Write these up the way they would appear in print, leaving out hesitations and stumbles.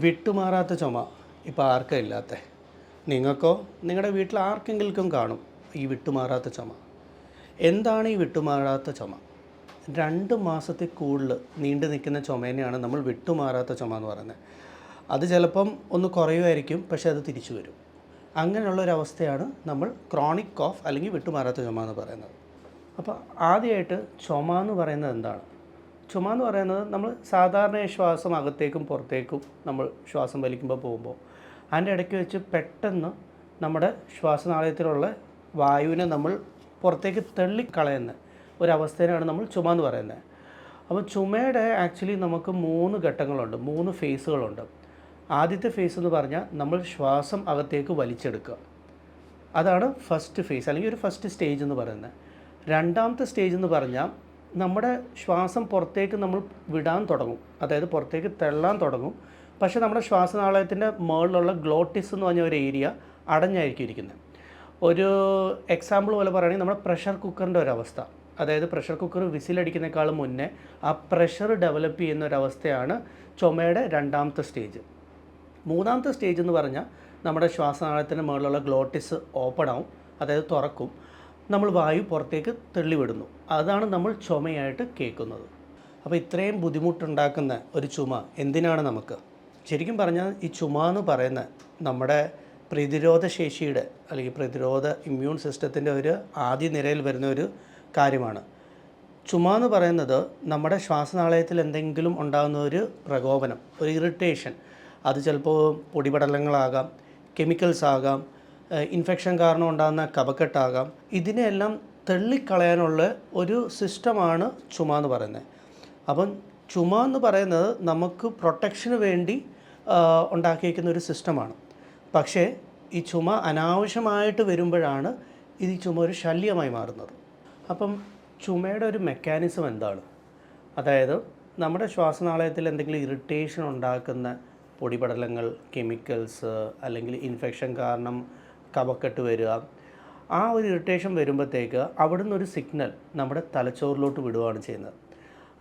വിട്ടുമാറാത്ത ചുമ ഇപ്പോൾ ആർക്കാ ഇല്ലാത്തെ? നിങ്ങൾക്കോ നിങ്ങളുടെ വീട്ടിൽ ആർക്കെങ്കിലും കാണും ഈ വിട്ടുമാറാത്ത ചുമ. എന്താണ് ഈ വിട്ടുമാറാത്ത ചുമ? 2 മാസത്തിൽ കൂടുതൽ നീണ്ടു നിൽക്കുന്ന ചുമേനെയാണ് നമ്മൾ വിട്ടുമാറാത്ത ചുമ എന്ന് പറയുന്നത്. അത് ചിലപ്പം ഒന്ന് കുറയുമായിരിക്കും, പക്ഷേ അത് തിരിച്ചു വരും. അങ്ങനെയുള്ളൊരവസ്ഥയാണ് നമ്മൾ ക്രോണിക് കോഫ് അല്ലെങ്കിൽ വിട്ടുമാറാത്ത ചുമ എന്ന് പറയുന്നത്. അപ്പോൾ ആദ്യമായിട്ട് ചുമ എന്ന് പറയുന്നത് എന്താണ്? ചുമ എന്ന് പറയുന്നത് നമ്മൾ സാധാരണ ശ്വാസം അകത്തേക്കും പുറത്തേക്കും നമ്മൾ ശ്വാസം വലിക്കുമ്പോൾ പോകുമ്പോൾ അതിൻ്റെ ഇടയ്ക്ക് വെച്ച് പെട്ടെന്ന് നമ്മുടെ ശ്വാസനാളത്തിലുള്ള വായുവിനെ നമ്മൾ പുറത്തേക്ക് തള്ളിക്കളയുന്ന ഒരവസ്ഥയാണ് നമ്മൾ ചുമ എന്ന് പറയുന്നത്. അപ്പോൾ ചുമയുടെ ആക്ച്വലി നമുക്ക് 3 ഘട്ടങ്ങളുണ്ട്, 3 ഫേസുകളുണ്ട്. ആദ്യത്തെ ഫേസ് എന്ന് പറഞ്ഞാൽ നമ്മൾ ശ്വാസം അകത്തേക്ക് വലിച്ചെടുക്കുക. അതാണ് ഫസ്റ്റ് ഫേസ് അല്ലെങ്കിൽ ഒരു ഫസ്റ്റ് സ്റ്റേജ് എന്ന് പറയുന്നത്. രണ്ടാമത്തെ സ്റ്റേജ് എന്ന് പറഞ്ഞാൽ നമ്മുടെ ശ്വാസം പുറത്തേക്ക് നമ്മൾ വിടാൻ തുടങ്ങും, അതായത് പുറത്തേക്ക് തള്ളാൻ തുടങ്ങും. പക്ഷേ നമ്മുടെ ശ്വാസനാളത്തിൻ്റെ മുകളിലുള്ള ഗ്ലോട്ടിസ് എന്ന് പറഞ്ഞ ഒരു ഏരിയ അടഞ്ഞായിരിക്കും ഇരിക്കുന്നത്. ഒരു എക്സാമ്പിൾ പോലെ പറയുകയാണെങ്കിൽ നമ്മുടെ പ്രഷർ കുക്കറിൻ്റെ ഒരവസ്ഥ, അതായത് പ്രഷർ കുക്കർ വിസിലടിക്കുന്നേക്കാളും മുന്നേ ആ പ്രഷർ ഡെവലപ്പ് ചെയ്യുന്ന ഒരവസ്ഥയാണ് ചുമയുടെ രണ്ടാമത്തെ സ്റ്റേജ്. മൂന്നാമത്തെ സ്റ്റേജ് എന്ന് പറഞ്ഞാൽ നമ്മുടെ ശ്വാസനാളത്തിൻ്റെ മുകളിലുള്ള ഗ്ലോട്ടിസ് ഓപ്പൺ ആവും, അതായത് തുറക്കും, നമ്മൾ വായു പുറത്തേക്ക് തള്ളിവിടുന്നു. അതാണ് നമ്മൾ ചുമയായിട്ട് കേൾക്കുന്നത്. അപ്പോൾ ഇത്രയും ബുദ്ധിമുട്ടുണ്ടാക്കുന്ന ഒരു ചുമ എന്തിനാണ് നമുക്ക്? ശരിക്കും പറഞ്ഞാൽ ഈ ചുമ എന്ന് പറയുന്ന നമ്മുടെ പ്രതിരോധ ശേഷിയുടെ അല്ലെങ്കിൽ പ്രതിരോധ ഇമ്മ്യൂൺ സിസ്റ്റത്തിൻ്റെ ഒരു ആദ്യ നിരയിൽ വരുന്ന ഒരു കാര്യമാണ്. ചുമ എന്ന് പറയുന്നത് നമ്മുടെ ശ്വാസനാളയത്തിൽ എന്തെങ്കിലും ഉണ്ടാകുന്ന ഒരു പ്രകോപനം, ഒരു ഇറിറ്റേഷൻ, അത് ചിലപ്പോൾ പൊടിപടലങ്ങളാകാം, കെമിക്കൽസ് ആകാം, ഇൻഫെക്ഷൻ കാരണം ഉണ്ടാകുന്ന കഫക്കെട്ടാകാം. ഇതിനെല്ലാം തള്ളിക്കളയാനുള്ള ഒരു സിസ്റ്റമാണ് ചുമ എന്ന് പറയുന്നത്. അപ്പം ചുമ എന്ന് പറയുന്നത് നമുക്ക് പ്രൊട്ടക്ഷന് വേണ്ടി ഉണ്ടാക്കിയിരിക്കുന്ന ഒരു സിസ്റ്റമാണ്. പക്ഷേ ഈ ചുമ അനാവശ്യമായിട്ട് വരുമ്പോഴാണ് ഈ ചുമ ഒരു ശല്യമായി മാറുന്നത്. അപ്പം ചുമയുടെ ഒരു മെക്കാനിസം എന്താണ്? അതായത് നമ്മുടെ ശ്വാസനാളയത്തിൽ എന്തെങ്കിലും ഇറിറ്റേഷൻ ഉണ്ടാക്കുന്ന പൊടിപടലങ്ങൾ, കെമിക്കൽസ്, അല്ലെങ്കിൽ ഇൻഫെക്ഷൻ കാരണം കഫക്കെട്ട് വരിക, ആ ഒരു ഇറിറ്റേഷൻ വരുമ്പോഴത്തേക്ക് അവിടുന്ന് ഒരു സിഗ്നൽ നമ്മുടെ തലച്ചോറിലോട്ട് വിടുകയാണ് ചെയ്യുന്നത്.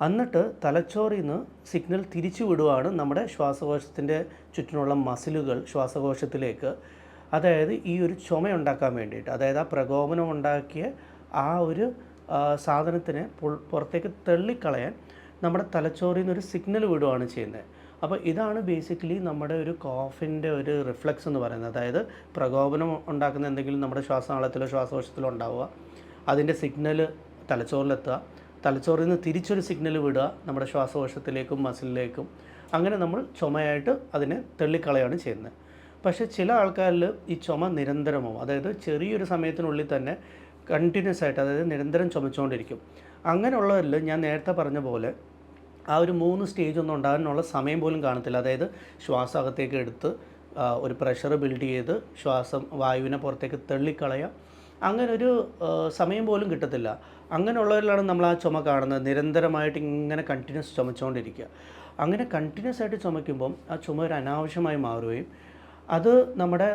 എന്നിട്ട് തലച്ചോറിൽ നിന്ന് സിഗ്നൽ തിരിച്ചു വിടുകയാണ് നമ്മുടെ ശ്വാസകോശത്തിൻ്റെ ചുറ്റിനുള്ള മസിലുകൾ ശ്വാസകോശത്തിലേക്ക്. അതായത് ഈ ഒരു ചുമ ഉണ്ടാക്കാൻ വേണ്ടിയിട്ട്, അതായത് ആ പ്രകോപനം ഉണ്ടാക്കിയ ആ ഒരു സാധനത്തിനെ പുറത്തേക്ക് തള്ളിക്കളയാൻ നമ്മുടെ തലച്ചോറിൽ നിന്നൊരു സിഗ്നൽ വിടുകയാണ് ചെയ്യുന്നത്. അപ്പോൾ ഇതാണ് ബേസിക്കലി നമ്മുടെ ഒരു കോഫിൻ്റെ ഒരു റിഫ്ലക്സ് എന്ന് പറയുന്നത്. അതായത് പ്രകോപനം ഉണ്ടാക്കുന്ന എന്തെങ്കിലും നമ്മുടെ ശ്വാസനാളത്തിലോ ശ്വാസകോശത്തിലോ ഉണ്ടാവുക, അതിൻ്റെ സിഗ്നൽ തലച്ചോറിലെത്തുക, തലച്ചോറിൽ നിന്ന് തിരിച്ചൊരു സിഗ്നൽ വിടുക നമ്മുടെ ശ്വാസകോശത്തിലേക്കും മസിലിലേക്കും. അങ്ങനെ നമ്മൾ ചുമയായിട്ട് അതിനെ തള്ളിക്കളയാണ് ചെയ്യുന്നത്. പക്ഷേ ചില ആൾക്കാരിൽ ഈ ചുമ നിരന്തരമാവും, അതായത് ചെറിയൊരു സമയത്തിനുള്ളിൽ തന്നെ കണ്ടിന്യൂസ് ആയിട്ട്, അതായത് നിരന്തരം ചുമച്ചുകൊണ്ടിരിക്കും. അങ്ങനെയുള്ളവരിൽ ഞാൻ നേരത്തെ പറഞ്ഞ പോലെ ആ ഒരു 3 സ്റ്റേജ് ഒന്നും ഉണ്ടാകാനുള്ള സമയം പോലും കാണത്തില്ല. അതായത് ശ്വാസം അകത്തേക്ക് എടുത്ത് ഒരു പ്രഷർ ബിൽഡ് ചെയ്ത് ശ്വാസം വായുവിനെ പുറത്തേക്ക് തള്ളിക്കളയാം, അങ്ങനൊരു സമയം പോലും കിട്ടത്തില്ല. അങ്ങനെയുള്ളവരിലാണ് നമ്മൾ ആ ചുമ കാണുന്നത്, നിരന്തരമായിട്ട് ഇങ്ങനെ കണ്ടിന്യൂസ് ചുമച്ചുകൊണ്ടിരിക്കുക. അങ്ങനെ കണ്ടിന്യൂസ് ആയിട്ട് ചുമയ്ക്കുമ്പം ആ ചുമ ഒരു അനാവശ്യമായി മാറുകയും അത് നമ്മുടെ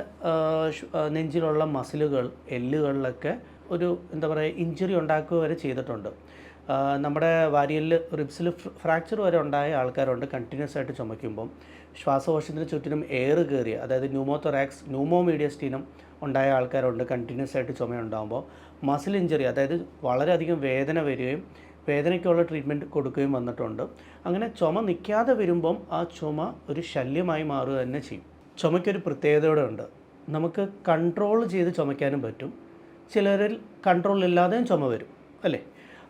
നെഞ്ചിലുള്ള മസിലുകൾ, എല്ലുകളിലൊക്കെ ഒരു എന്താ പറയുക ഇഞ്ചുറി ഉണ്ടാക്കുക വരെ ചെയ്തിട്ടുണ്ട്. നമ്മുടെ വാരിയലിൽ റിബ്സിൽ ഫ്രാക്ചർ വരെ ഉണ്ടായ ആൾക്കാരുണ്ട് കണ്ടിന്യൂസ് ആയിട്ട് ചുമയ്ക്കുമ്പം. ശ്വാസകോശത്തിന് ചുറ്റിനും എയർ കയറിയ, അതായത് ന്യൂമോതൊറാക്സ്, ന്യൂമോമീഡിയസ്റ്റീനം ഉണ്ടായ ആൾക്കാരുണ്ട് കണ്ടിന്യൂസ് ആയിട്ട് ചുമയുണ്ടാകുമ്പോൾ. മസിൽ ഇഞ്ചറി, അതായത് വളരെയധികം വേദന വരികയും വേദനയ്ക്കുള്ള ട്രീറ്റ്മെൻറ്റ് കൊടുക്കുകയും വന്നിട്ടുണ്ട്. അങ്ങനെ ചുമ നിൽക്കാതെ വരുമ്പം ആ ചുമ ഒരു ശല്യമായി മാറുക തന്നെ ചെയ്യും. ചുമയ്ക്കൊരു പ്രത്യേകതയോടെ ഉണ്ട്, നമുക്ക് കൺട്രോൾ ചെയ്ത് ചുമയ്ക്കാനും പറ്റും, ചിലരിൽ കൺട്രോൾ ഇല്ലാതെയും ചുമ വരും, അല്ലേ?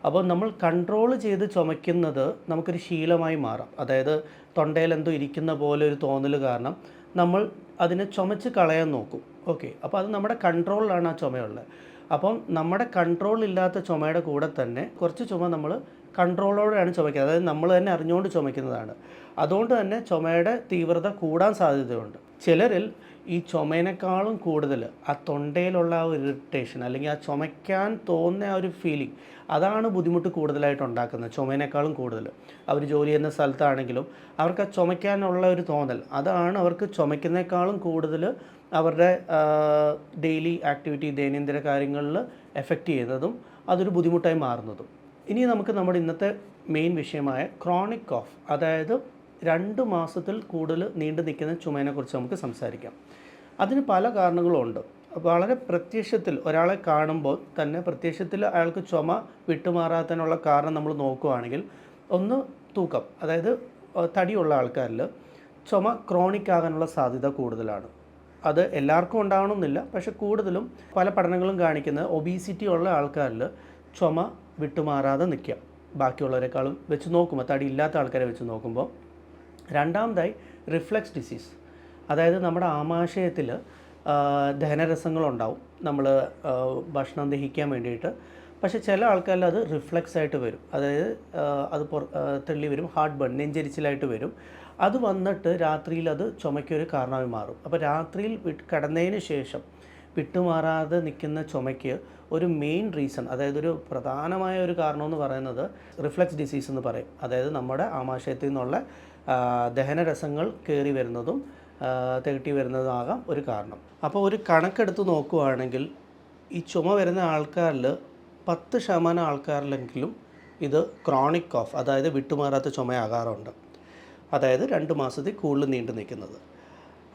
അപ്പോൾ നമ്മൾ കൺട്രോൾ ചെയ്ത് ചുമയ്ക്കുന്നത് നമുക്കൊരു ശീലമായി മാറാം. അതായത് തൊണ്ടയിൽ എന്തോ ഇരിക്കുന്ന പോലെ ഒരു തോന്നൽ കാരണം നമ്മൾ അതിനെ ചുമച്ച് കളയാൻ നോക്കും. ഓക്കെ, അപ്പോൾ അത് നമ്മുടെ കൺട്രോളിലാണ് ആ ചുമയുള്ളത്. അപ്പം നമ്മുടെ കൺട്രോളില്ലാത്ത ചുമയുടെ കൂടെ തന്നെ കുറച്ച് ചുമ നമ്മൾ കൺട്രോളോടെയാണ് ചുമയ്ക്കുന്നത്, അതായത് നമ്മൾ തന്നെ അറിഞ്ഞുകൊണ്ട് ചുമയ്ക്കുന്നതാണ്. അതുകൊണ്ട് തന്നെ ചുമയുടെ തീവ്രത കൂടാൻ സാധ്യതയുണ്ട്. ചിലരിൽ ഈ ചുമേനേക്കാളും കൂടുതൽ ആ തൊണ്ടയിലുള്ള ആ ഒരു ഇറിറ്റേഷൻ അല്ലെങ്കിൽ ആ ചുമയ്ക്കാൻ തോന്നുന്ന ആ ഒരു ഫീലിംഗ്, അതാണ് ബുദ്ധിമുട്ട് കൂടുതലായിട്ട് ഉണ്ടാക്കുന്നത്. ചുമേനേക്കാളും കൂടുതൽ അവർ ജോലി ചെയ്യുന്ന സ്ഥലത്താണെങ്കിലും അവർക്ക് ആ ചുമയ്ക്കാനുള്ള ഒരു തോന്നൽ, അതാണ് അവർക്ക് ചുമയ്ക്കുന്നേക്കാളും കൂടുതൽ അവരുടെ ഡെയിലി ആക്ടിവിറ്റി, ദൈനംദിന കാര്യങ്ങളിൽ എഫക്റ്റ് ചെയ്യുന്നതും അതൊരു ബുദ്ധിമുട്ടായി മാറുന്നതും. ഇനി നമുക്ക് നമ്മുടെ ഇന്നത്തെ മെയിൻ വിഷയമായ ക്രോണിക് കോഫ്, അതായത് 2 മാസത്തിൽ കൂടുതൽ നീണ്ടു നിൽക്കുന്ന ചുമയെക്കുറിച്ച് നമുക്ക് സംസാരിക്കാം. അതിന് പല കാരണങ്ങളുമുണ്ട്. വളരെ പ്രത്യക്ഷത്തിൽ ഒരാളെ കാണുമ്പോൾ തന്നെ പ്രത്യക്ഷത്തിൽ അയാൾക്ക് ചുമ വിട്ടുമാറാത്തതിനുള്ള കാരണം നമ്മൾ നോക്കുകയാണെങ്കിൽ, ഒന്ന് തൂക്കം, അതായത് തടിയുള്ള ആൾക്കാരിൽ ചുമ ക്രോണിക് ആകാനുള്ള സാധ്യത കൂടുതലാണ്. അത് എല്ലാവർക്കും ഉണ്ടാവണമെന്നില്ല, പക്ഷേ കൂടുതലും പല പഠനങ്ങളും കാണിക്കുന്നത് ഒബീസിറ്റി ഉള്ള ആൾക്കാരിൽ ചുമ വിട്ടുമാറാതെ നിൽക്കുക, ബാക്കിയുള്ളവരെക്കാളും വെച്ച് നോക്കുമ്പോൾ, തടി ഇല്ലാത്ത ആൾക്കാരെ വെച്ച് നോക്കുമ്പോൾ. രണ്ടാമതായി റിഫ്ലക്സ് ഡിസീസ്, അതായത് നമ്മുടെ ആമാശയത്തിൽ ദഹനരസങ്ങളുണ്ടാവും നമ്മൾ ഭക്ഷണം ദഹിക്കാൻ വേണ്ടിയിട്ട്. പക്ഷേ ചില ആൾക്കാരിൽ അത് റിഫ്ലക്സ് ആയിട്ട് വരും, അതായത് അത് തെള്ളി വരും, ഹാർട്ട് ബേൺ, നെഞ്ചരിച്ചിലായിട്ട് വരും. അത് വന്നിട്ട് രാത്രിയിൽ അത് ചുമയ്ക്കൊരു കാരണമായി മാറും. അപ്പോൾ രാത്രിയിൽ കിടന്നതിന് ശേഷം വിട്ടുമാറാതെ നിൽക്കുന്ന ചുമയ്ക്ക് ഒരു മെയിൻ റീസൺ, അതായത് ഒരു പ്രധാനമായ ഒരു കാരണമെന്ന് പറയുന്നത് റിഫ്ലക്സ് ഡിസീസ് എന്ന് പറയും. അതായത് നമ്മുടെ ആമാശയത്തിൽ നിന്നുള്ള ദഹനരസങ്ങൾ കയറി വരുന്നതും തികട്ടി വരുന്നതുമാകാം ഒരു കാരണം. അപ്പോൾ ഒരു കണക്കെടുത്ത് നോക്കുകയാണെങ്കിൽ ഈ ചുമ വരുന്ന ആൾക്കാരിൽ 10% ആൾക്കാരിലെങ്കിലും ഇത് ക്രോണിക് കോഫ്, അതായത് വിട്ടുമാറാത്ത ചുമയാകാറുണ്ട്. അതായത് 2 മാസത്തിൽ കൂടുതൽ നീണ്ടു നിൽക്കുന്നത്.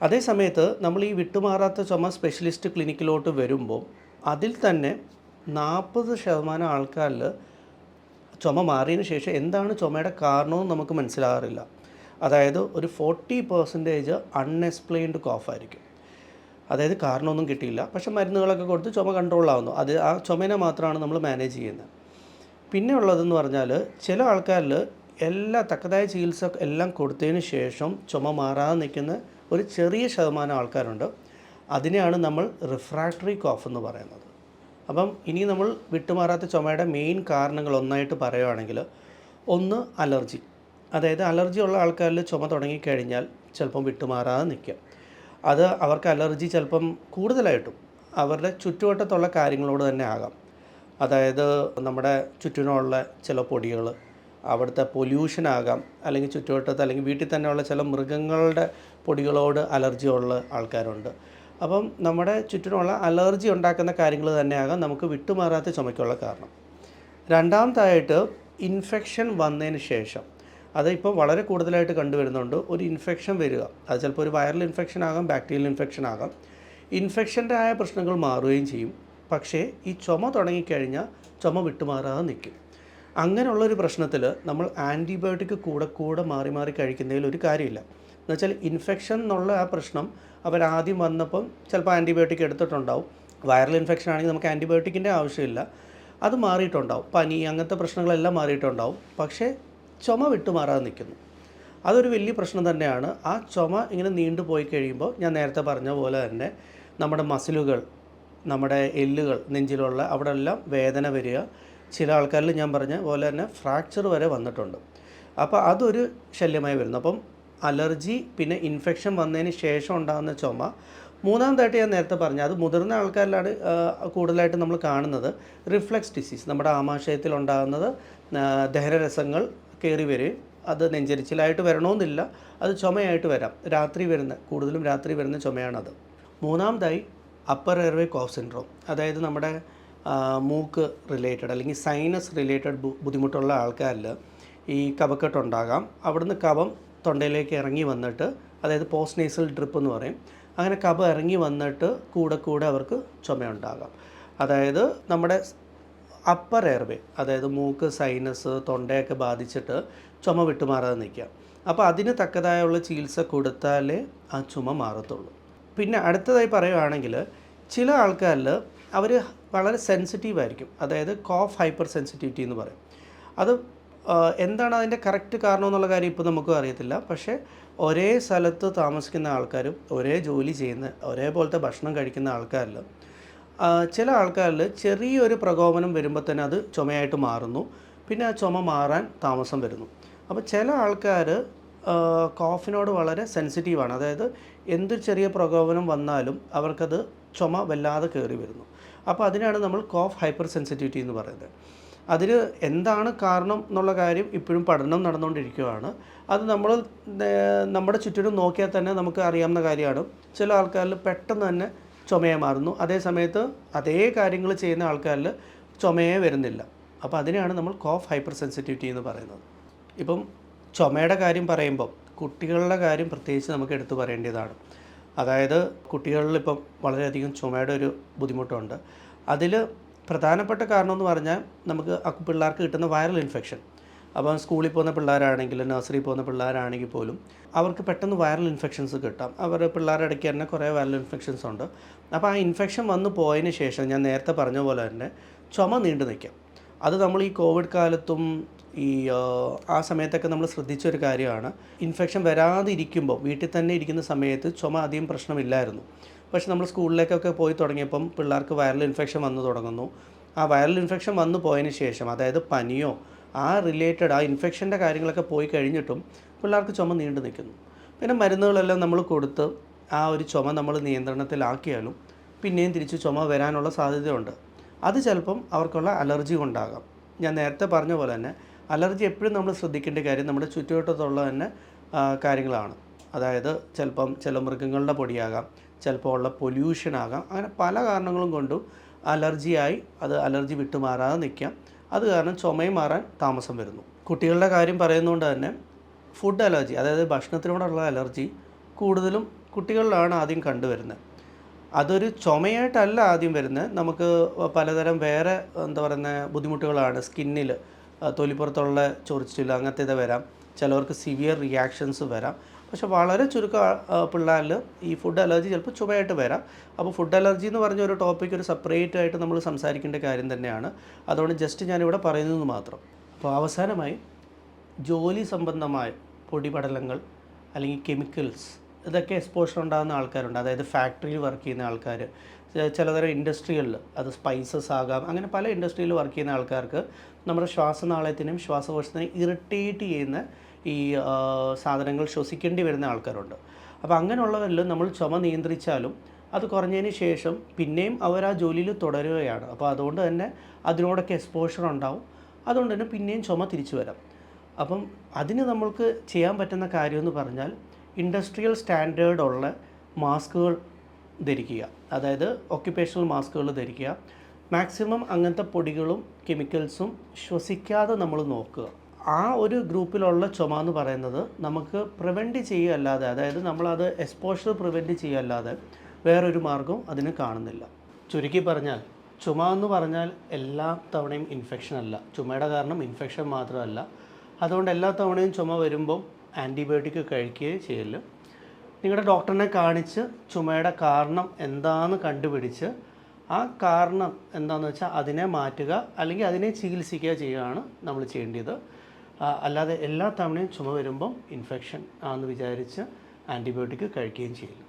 അതേസമയത്ത് നമ്മൾ ഈ വിട്ടുമാറാത്ത ചുമ സ്പെഷ്യലിസ്റ്റ് ക്ലിനിക്കിലോട്ട് വരുമ്പോൾ അതിൽ തന്നെ 40% ആൾക്കാരിൽ ചുമ മാറിയതിന് ശേഷം എന്താണ് ചുമയുടെ കാരണമെന്ന് നമുക്ക് മനസ്സിലാകാറില്ല. അതായത് ഒരു 40% അൺഎക്സ്പ്ലെയിൻഡ് കോഫ് ആയിരിക്കും. അതായത് കാരണമൊന്നും കിട്ടിയില്ല, പക്ഷേ മരുന്നുകളൊക്കെ കൊടുത്ത് ചുമ കൺട്രോളാവുന്നു. അത് ആ ചുമേനെ മാത്രമാണ് നമ്മൾ മാനേജ് ചെയ്യുന്നത്. പിന്നെ ഉള്ളതെന്ന് പറഞ്ഞാൽ ചില ആൾക്കാരിൽ എല്ലാ തക്കതായ ചികിത്സ എല്ലാം കൊടുത്തതിന് ശേഷം ചുമ മാറാതെ നിൽക്കുന്ന ഒരു ചെറിയ ശതമാനം ആൾക്കാരുണ്ട്. അതിനെയാണ് നമ്മൾ റിഫ്രാക്ടറി കോഫ് എന്ന് പറയുന്നത്. അപ്പം ഇനി നമ്മൾ വിട്ടുമാറാത്ത ചുമയുടെ മെയിൻ കാരണങ്ങൾ ഒന്നായിട്ട് പറയുകയാണെങ്കിൽ, ഒന്ന് അലർജി. അതായത് അലർജി ഉള്ള ആൾക്കാരിൽ ചുമ തുടങ്ങിക്കഴിഞ്ഞാൽ ചിലപ്പം വിട്ടുമാറാതെ നിൽക്കുക. അത് അവർക്ക് അലർജി ചിലപ്പം കൂടുതലായിട്ടും അവരുടെ ചുറ്റുവട്ടത്തുള്ള കാര്യങ്ങളോട് തന്നെ ആകാം. അതായത് നമ്മുടെ ചുറ്റിനുള്ള ചില പൊടികൾ, അവിടുത്തെ പൊല്യൂഷനാകാം, അല്ലെങ്കിൽ ചുറ്റുവട്ടത്ത് അല്ലെങ്കിൽ വീട്ടിൽ തന്നെയുള്ള ചില മൃഗങ്ങളുടെ പൊടികളോട് അലർജി ഉള്ള ആൾക്കാരുണ്ട്. അപ്പം നമ്മുടെ ചുറ്റിനുള്ള അലർജി ഉണ്ടാക്കുന്ന കാര്യങ്ങൾ തന്നെയാകാം നമുക്ക് വിട്ടുമാറാത്ത ചുമയ്ക്കുള്ള കാരണം. രണ്ടാമതായിട്ട് ഇൻഫെക്ഷൻ വന്നതിന് ശേഷം, അത് ഇപ്പോൾ വളരെ കൂടുതലായിട്ട് കണ്ടുവരുന്നുണ്ട്, ഒരു ഇൻഫെക്ഷൻ വരിക. അത് ചിലപ്പോൾ ഒരു വൈറൽ ഇൻഫെക്ഷൻ ആകാം, ബാക്ടീരിയൽ ഇൻഫെക്ഷൻ ആകാം. ഇൻഫെക്ഷൻ്റെ ആയ പ്രശ്നങ്ങൾ മാറുകയും ചെയ്യും, പക്ഷേ ഈ ചുമ തുടങ്ങിക്കഴിഞ്ഞാൽ ചുമ വിട്ടുമാറാതെ നിൽക്കും. അങ്ങനെയുള്ളൊരു പ്രശ്നത്തിൽ നമ്മൾ ആൻറ്റിബയോട്ടിക് കൂടെ മാറി മാറി കഴിക്കുന്നതിൽ ഒരു കാര്യമില്ല. എന്നുവെച്ചാൽ ഇൻഫെക്ഷൻ എന്നുള്ള ആ പ്രശ്നം അവരാദ്യം വന്നപ്പം ചിലപ്പോൾ ആൻറ്റിബയോട്ടിക് എടുത്തിട്ടുണ്ടാവും. വൈറൽ ഇൻഫെക്ഷൻ ആണെങ്കിൽ നമുക്ക് ആൻറ്റിബയോട്ടിക്കിൻ്റെ ആവശ്യമില്ല, അത് മാറിയിട്ടുണ്ടാവും. പനി അങ്ങനത്തെ പ്രശ്നങ്ങളെല്ലാം മാറിയിട്ടുണ്ടാവും, പക്ഷേ ചുമ വിട്ടുമാറാതെ നിൽക്കുന്നു. അതൊരു വലിയ പ്രശ്നം തന്നെയാണ്. ആ ചുമ ഇങ്ങനെ നീണ്ടുപോയി കഴിയുമ്പോൾ ഞാൻ നേരത്തെ പറഞ്ഞ പോലെ തന്നെ നമ്മുടെ മസിലുകൾ, നമ്മുടെ എല്ലുകൾ, നെഞ്ചിലുള്ള അവിടെ എല്ലാം വേദന വരിക. ചില ആൾക്കാരിൽ ഞാൻ പറഞ്ഞ പോലെ തന്നെ ഫ്രാക്ചർ വരെ വന്നിട്ടുണ്ട്. അപ്പോൾ അതൊരു ശല്യമായി വരുന്നു. അപ്പം അലർജി, പിന്നെ ഇൻഫെക്ഷൻ വന്നതിന് ശേഷം ഉണ്ടാകുന്ന ചുമ. മൂന്നാമതായിട്ട് ഞാൻ നേരത്തെ പറഞ്ഞ, അത് മുതിർന്ന ആൾക്കാരിലാണ് കൂടുതലായിട്ട് നമ്മൾ കാണുന്നത്, റിഫ്ലക്സ് ഡിസീസ്. നമ്മുടെ ആമാശയത്തിൽ ഉണ്ടാകുന്നത് ദഹനരസങ്ങൾ കയറി വരും. അത് നെഞ്ചരിച്ചിലായിട്ട് വരണമെന്നില്ല, അത് ചുമയായിട്ട് വരാം. കൂടുതലും രാത്രി വരുന്ന ചുമയാണത്. മൂന്നാമതായി അപ്പർ എയർവേ കോഫ് സിൻഡ്രോം, അതായത് നമ്മുടെ മൂക്ക് റിലേറ്റഡ് അല്ലെങ്കിൽ സൈനസ് റിലേറ്റഡ് ബുദ്ധിമുട്ടുള്ള ആൾക്കാരിൽ ഈ കഫക്കെട്ടുണ്ടാകാം. അവിടുന്ന് കഫം തൊണ്ടയിലേക്ക് ഇറങ്ങി വന്നിട്ട്, അതായത് പോസ്റ്റ് നേസൽ ഡ്രിപ്പ് എന്ന് പറയും, അങ്ങനെ കഫം ഇറങ്ങി വന്നിട്ട് കൂടെ അവർക്ക് ചുമയുണ്ടാകാം. അതായത് നമ്മുടെ അപ്പർ എയർവേ, അതായത് മൂക്ക്, സൈനസ്, തൊണ്ടയൊക്കെ ബാധിച്ചിട്ട് ചുമ വിട്ടുമാറാതെ നിൽക്കുക. അപ്പോൾ അതിന് തക്കതായുള്ള ചികിത്സ കൊടുത്താലേ ആ ചുമ മാറത്തുള്ളൂ. പിന്നെ അടുത്തതായി പറയുകയാണെങ്കിൽ, ചില ആൾക്കാരിൽ അവർ വളരെ സെൻസിറ്റീവായിരിക്കും, അതായത് കോഫ് ഹൈപ്പർ സെൻസിറ്റിവിറ്റി എന്ന് പറയും. അത് എന്താണ് അതിൻ്റെ കറക്റ്റ് കാരണം എന്നുള്ള കാര്യം ഇപ്പോൾ നമുക്കും അറിയത്തില്ല. പക്ഷേ ഒരേ സ്ഥലത്ത് താമസിക്കുന്ന ആൾക്കാരും ഒരേ ജോലി ചെയ്യുന്ന ഒരേപോലത്തെ ഭക്ഷണം കഴിക്കുന്ന ആൾക്കാരിൽ ചില ആൾക്കാരിൽ ചെറിയൊരു പ്രകോപനം വരുമ്പോൾ തന്നെ അത് ചുമയായിട്ട് മാറുന്നു. പിന്നെ ആ ചുമ മാറാൻ താമസം വരുന്നു. അപ്പോൾ ചില ആൾക്കാർ കോഫിനോട് വളരെ സെൻസിറ്റീവാണ്. അതായത് എന്ത് ചെറിയ പ്രകോപനം വന്നാലും അവർക്കത് ചുമ വല്ലാതെ കയറി വരുന്നു. അപ്പോൾ അതിനാണ് നമ്മൾ കോഫ് ഹൈപ്പർ സെൻസിറ്റിവിറ്റി എന്ന് പറയുന്നത്. അതിന് എന്താണ് കാരണം എന്നുള്ള കാര്യം ഇപ്പോഴും പഠനം നടന്നുകൊണ്ടിരിക്കുകയാണ്. അത് നമ്മുടെ ചുറ്റിനും നോക്കിയാൽ തന്നെ നമുക്ക് അറിയാവുന്ന കാര്യമാണ്. ചില ആൾക്കാരിൽ പെട്ടെന്ന് തന്നെ ചുമയെ മാറുന്നു, അതേ സമയത്ത് അതേ കാര്യങ്ങൾ ചെയ്യുന്ന ആൾക്കാരിൽ ചുമയെ വരുന്നില്ല. അപ്പോൾ അതിനെയാണ് നമ്മൾ കോഫ് ഹൈപ്പർ സെൻസിറ്റിവിറ്റി എന്ന് പറയുന്നത്. ഇപ്പം ചുമയുടെ കാര്യം പറയുമ്പോൾ കുട്ടികളുടെ കാര്യം പ്രത്യേകിച്ച് നമുക്ക് എടുത്തു പറയേണ്ടതാണ്. അതായത് കുട്ടികളിൽ ഇപ്പം വളരെയധികം ചുമയുടെ ഒരു ബുദ്ധിമുട്ടുണ്ട്. അതിൽ പ്രധാനപ്പെട്ട കാരണം എന്ന് പറഞ്ഞാൽ നമുക്ക് പിള്ളേർക്ക് കിട്ടുന്ന വൈറൽ ഇൻഫെക്ഷൻ. അപ്പം സ്കൂളിൽ പോകുന്ന പിള്ളേരാണെങ്കിലും നഴ്സറിയിൽ പോകുന്ന പിള്ളേരാണെങ്കിൽ പോലും അവർക്ക് പെട്ടെന്ന് വൈറൽ ഇൻഫെക്ഷൻസ് കിട്ടാം. പിള്ളേരുടെ ഇടയ്ക്ക് തന്നെ കുറേ വൈറൽ ഇൻഫെക്ഷൻസ് ഉണ്ട്. അപ്പോൾ ആ ഇൻഫെക്ഷൻ വന്ന് പോയതിന് ശേഷം ഞാൻ നേരത്തെ പറഞ്ഞ പോലെ തന്നെ ചുമ നീണ്ടു നിൽക്കാം. അത് നമ്മൾ ഈ കോവിഡ് കാലത്തും ആ സമയത്തൊക്കെ നമ്മൾ ശ്രദ്ധിച്ചൊരു കാര്യമാണ്. ഇൻഫെക്ഷൻ വരാതിരിക്കുമ്പോൾ വീട്ടിൽ തന്നെ ഇരിക്കുന്ന സമയത്ത് ചുമ അധികം പ്രശ്നമില്ലായിരുന്നു. പക്ഷേ നമ്മൾ സ്കൂളിലേക്കൊക്കെ പോയി തുടങ്ങിയപ്പം പിള്ളേർക്ക് വൈറൽ ഇൻഫെക്ഷൻ വന്നു തുടങ്ങുന്നു. ആ വൈറൽ ഇൻഫെക്ഷൻ വന്നു പോയതിന് ശേഷം, അതായത് പനിയോ ആ റിലേറ്റഡ് ആ ഇൻഫെക്ഷൻ്റെ കാര്യങ്ങളൊക്കെ പോയി കഴിഞ്ഞിട്ടും പിള്ളേർക്ക് ചുമ നീണ്ടു നിൽക്കുന്നു. പിന്നെ മരുന്നുകളെല്ലാം നമ്മൾ കൊടുത്ത് ആ ഒരു ചുമ നമ്മൾ നിയന്ത്രണത്തിലാക്കിയാലും പിന്നെയും തിരിച്ച് ചുമ വരാനുള്ള സാധ്യതയുണ്ട്. അത് ചിലപ്പം അവർക്കുള്ള അലർജി കൊണ്ടാകാം. ഞാൻ നേരത്തെ പറഞ്ഞ പോലെ തന്നെ അലർജി എപ്പോഴും നമ്മൾ ശ്രദ്ധിക്കേണ്ട കാര്യം നമ്മുടെ ചുറ്റുവട്ടത്തുള്ള തന്നെ കാര്യങ്ങളാണ്. അതായത് ചിലപ്പം ചില മൃഗങ്ങളുടെ പൊടിയാകാം, ചിലപ്പോൾ ഉള്ള പൊല്യൂഷനാകാം. അങ്ങനെ പല കാരണങ്ങളും കൊണ്ടും അലർജിയായി അത് അലർജി വിട്ടുമാറാതെ നിൽക്കാം. അത് കാരണം ചുമയും മാറാൻ താമസം വരുന്നു. കുട്ടികളുടെ കാര്യം പറയുന്നതുകൊണ്ട് തന്നെ ഫുഡ് അലർജി, അതായത് ഭക്ഷണത്തിനോടുള്ള അലർജി കൂടുതലും കുട്ടികളിലാണ് ആദ്യം കണ്ടുവരുന്നത്. അതൊരു ചുമയായിട്ടല്ല ആദ്യം വരുന്നത്. നമുക്ക് പലതരം വേറെ ബുദ്ധിമുട്ടുകളാണ്. സ്കിന്നിൽ തൊലിപ്പുറത്തുള്ള ചൊറിച്ചിൽ അങ്ങനത്തെ ഇത് വരാം. ചിലവർക്ക് സിവിയർ റിയാക്ഷൻസ് വരാം. പക്ഷേ വളരെ ചുരുക്കം പിള്ളേരിൽ ഈ ഫുഡ് അലർജി ചിലപ്പോൾ ചുമയായിട്ട് വരാം. അപ്പോൾ ഫുഡ് അലർജി എന്ന് പറഞ്ഞ ഒരു ടോപ്പിക് ഒരു സെപ്പറേറ്റ് ആയിട്ട് നമ്മൾ സംസാരിക്കേണ്ട കാര്യം തന്നെയാണ്. അതുകൊണ്ട് ജസ്റ്റ് ഞാനിവിടെ പറയുന്നത് മാത്രം. അപ്പോൾ അവസാനമായി ജോലി സംബന്ധമായ പൊടിപടലങ്ങൾ അല്ലെങ്കിൽ കെമിക്കൽസ്, ഇതൊക്കെ എക്സ്പോഷർ ഉണ്ടാകുന്ന ആൾക്കാരുണ്ട്. അതായത് ഫാക്ടറിയിൽ വർക്ക് ചെയ്യുന്ന ആൾക്കാർ, ചിലതരം ഇൻഡസ്ട്രികളിൽ, അത് സ്പൈസസ് ആകാം, അങ്ങനെ പല ഇൻഡസ്ട്രിയിൽ വർക്ക് ചെയ്യുന്ന ആൾക്കാർക്ക് നമ്മുടെ ശ്വാസനാളത്തിനെയും ശ്വാസകോശത്തിനെയും ഇറിറ്റേറ്റ് ചെയ്യുന്ന ഈ സാധനങ്ങൾ ശ്വസിക്കേണ്ടി വരുന്ന ആൾക്കാരുണ്ട്. അപ്പോൾ അങ്ങനെയുള്ളവരിൽ നമ്മൾ ചുമ നിയന്ത്രിച്ചാലും അത് കുറഞ്ഞതിന് ശേഷം പിന്നെയും അവർ ആ ജോലിയിൽ തുടരുകയാണ്. അപ്പോൾ അതുകൊണ്ട് തന്നെ അതിനോടൊക്കെ എക്സ്പോഷർ ഉണ്ടാവും. അതുകൊണ്ട് തന്നെ പിന്നെയും ചുമ തിരിച്ചു വരാം. അപ്പം അതിന് നമ്മൾക്ക് ചെയ്യാൻ പറ്റുന്ന കാര്യമെന്ന് പറഞ്ഞാൽ ഇൻഡസ്ട്രിയൽ സ്റ്റാൻഡേർഡ് ഉള്ള മാസ്കുകൾ ധരിക്കുക. അതായത് ഒക്യുപ്പേഷണൽ മാസ്കുകൾ ധരിക്കുക. മാക്സിമം അങ്ങനത്തെ പൊടികളും കെമിക്കൽസും ശ്വസിക്കാതെ നമ്മൾ നോക്കുക. ആ ഒരു ഗ്രൂപ്പിലുള്ള ചുമ എന്ന് പറയുന്നത് നമുക്ക് പ്രിവെൻറ്റ് ചെയ്യുകയല്ലാതെ, അതായത് നമ്മളത് എക്സ്പോഷർ പ്രിവെൻറ്റ് ചെയ്യുകയല്ലാതെ വേറൊരു മാർഗവും അതിന് കാണുന്നില്ല. ചുരുക്കി പറഞ്ഞാൽ ചുമ എന്ന് പറഞ്ഞാൽ എല്ലാ തവണയും ഇൻഫെക്ഷൻ അല്ല. ചുമയുടെ കാരണം ഇൻഫെക്ഷൻ മാത്രമല്ല. അതുകൊണ്ട് എല്ലാ തവണയും ചുമ വരുമ്പം ആൻറ്റിബയോട്ടിക് കഴിക്കുകയും ചെയ്യല്. നിങ്ങളുടെ ഡോക്ടറിനെ കാണിച്ച് ചുമയുടെ കാരണം എന്താണെന്ന് കണ്ടുപിടിച്ച് ആ കാരണം എന്താണെന്ന് വെച്ചാൽ അതിനെ മാറ്റുക അല്ലെങ്കിൽ അതിനെ ചികിത്സിക്കുക ചെയ്യുകയാണ് നമ്മൾ ചെയ്യേണ്ടത്. അല്ലാതെ എല്ലാ തവണയും ചുമ വരുമ്പം ഇൻഫെക്ഷൻ ആണെന്ന് വിചാരിച്ച് ആൻറ്റിബയോട്ടിക് കഴിക്കുകയും ചെയ്യില്ല.